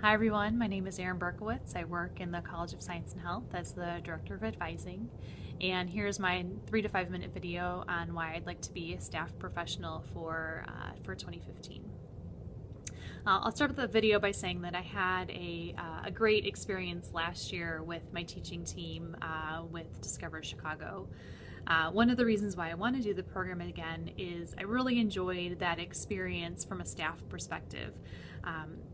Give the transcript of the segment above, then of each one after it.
Hi everyone, my name is Erin Berkowitz. I work in the College of Science and Health as the Director of Advising. And here's my 3 to 5 minute video on why I'd like to be a staff professional for 2015. I'll start with the video by saying that I had a great experience last year with my teaching team with Discover Chicago. One of the reasons why I want to do the program again is I really enjoyed that experience from a staff perspective.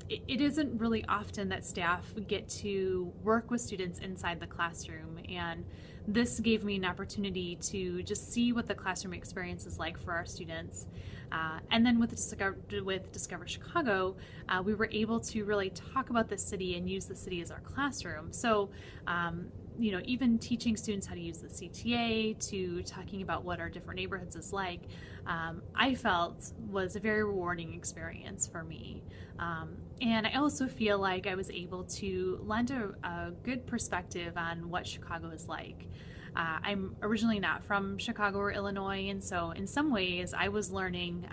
It isn't really often that staff get to work with students inside the classroom, and this gave me an opportunity to just see what the classroom experience is like for our students. And then with Discover Chicago, we were able to really talk about the city and use the city as our classroom. So even teaching students how to use the CTA to talking about what our different neighborhoods is like, I felt was a very rewarding experience for me. And I also feel like I was able to lend a good perspective on what Chicago is like. I'm originally not from Chicago or Illinois, and so in some ways I was learning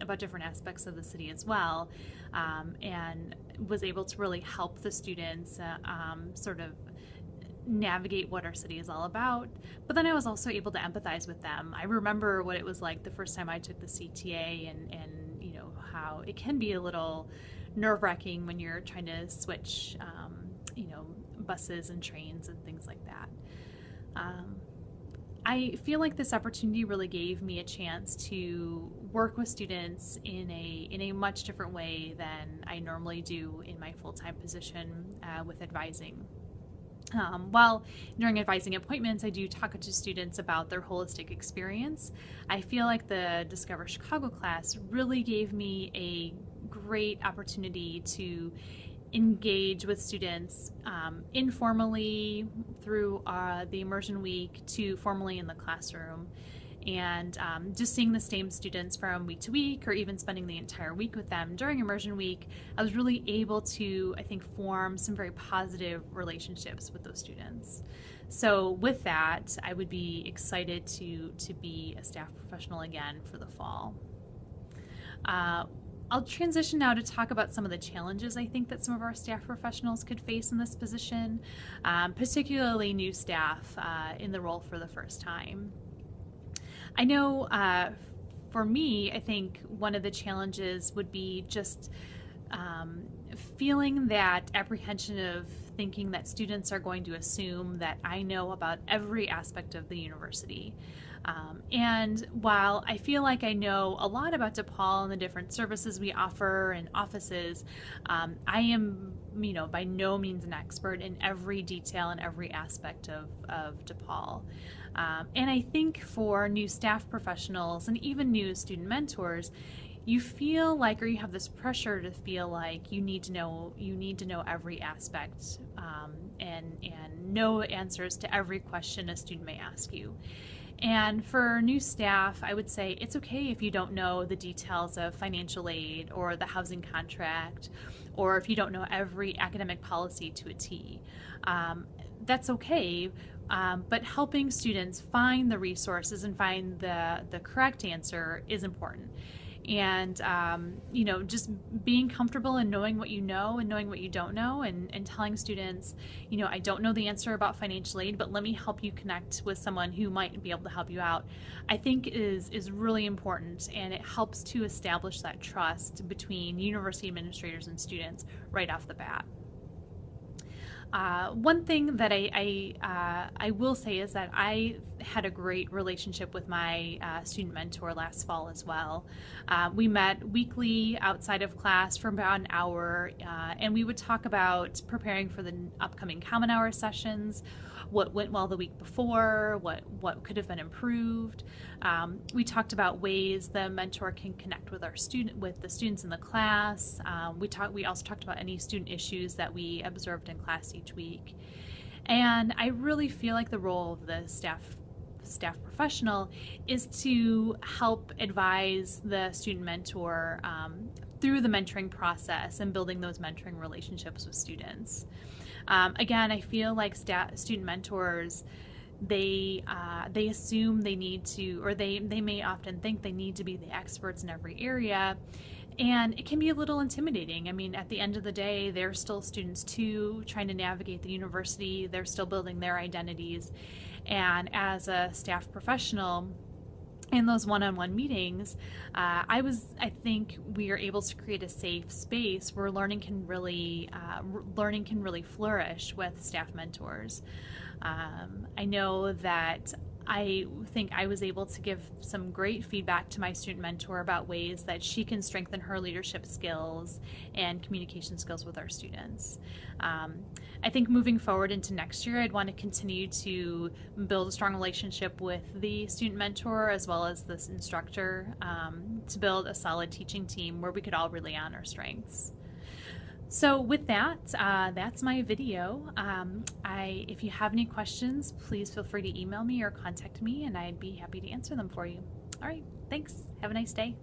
about different aspects of the city as well, and was able to really help the students sort of navigate what our city is all about. But then I was also able to empathize with them. I remember what it was like the first time I took the CTA, and how it can be a little nerve-wracking when you're trying to switch buses and trains and things like that. I feel like this opportunity really gave me a chance to work with students in a much different way than I normally do in my full-time position with advising. While during advising appointments, I do talk to students about their holistic experience. I feel like the Discover Chicago class really gave me a great opportunity to engage with students informally through the immersion week to formally in the classroom. And just seeing the same students from week to week, or even spending the entire week with them during immersion week, I was really able to, I think, form some very positive relationships with those students. So with that, I would be excited to be a staff professional again for the fall. I'll transition now to talk about some of the challenges I think that some of our staff professionals could face in this position, particularly new staff in the role for the first time. I know for me, I think one of the challenges would be just feeling that apprehension of thinking that students are going to assume that I know about every aspect of the university. And while I feel like I know a lot about DePaul and the different services we offer and offices, I am, by no means an expert in every detail and every aspect of DePaul. And I think for new staff professionals and even new student mentors, you feel like, or you have this pressure to feel like you need to know every aspect and know answers to every question a student may ask you. And for new staff, I would say it's okay if you don't know the details of financial aid or the housing contract, or if you don't know every academic policy to a T. That's okay, but helping students find the resources and find the correct answer is important. And just being comfortable in knowing what you know and knowing what you don't know, and telling students, I don't know the answer about financial aid, but let me help you connect with someone who might be able to help you out, I think is really important, and it helps to establish that trust between university administrators and students right off the bat. One thing that I will say is that I had a great relationship with my student mentor last fall as well. We met weekly outside of class for about an hour, and we would talk about preparing for the upcoming Common Hour sessions, what went well the week before, what could have been improved. We talked about ways the mentor can connect with the students in the class. We also talked about any student issues that we observed in class each week. And I really feel like the role of the staff professional is to help advise the student mentor through the mentoring process and building those mentoring relationships with students. Again, I feel like student mentors, they assume they need to, or they may often think they need to be the experts in every area. And it can be a little intimidating. I mean, at the end of the day, they're still students too, trying to navigate the university. They're still building their identities. And as a staff professional, in those one-on-one meetings, I think we are able to create a safe space where learning can really flourish with staff mentors. I know that I think I was able to give some great feedback to my student mentor about ways that she can strengthen her leadership skills and communication skills with our students. I think moving forward into next year, I'd want to continue to build a strong relationship with the student mentor as well as this instructor to build a solid teaching team where we could all rely on our strengths. So with that, that's my video. If you have any questions, please feel free to email me or contact me, and I'd be happy to answer them for you. All right, thanks. Have a nice day.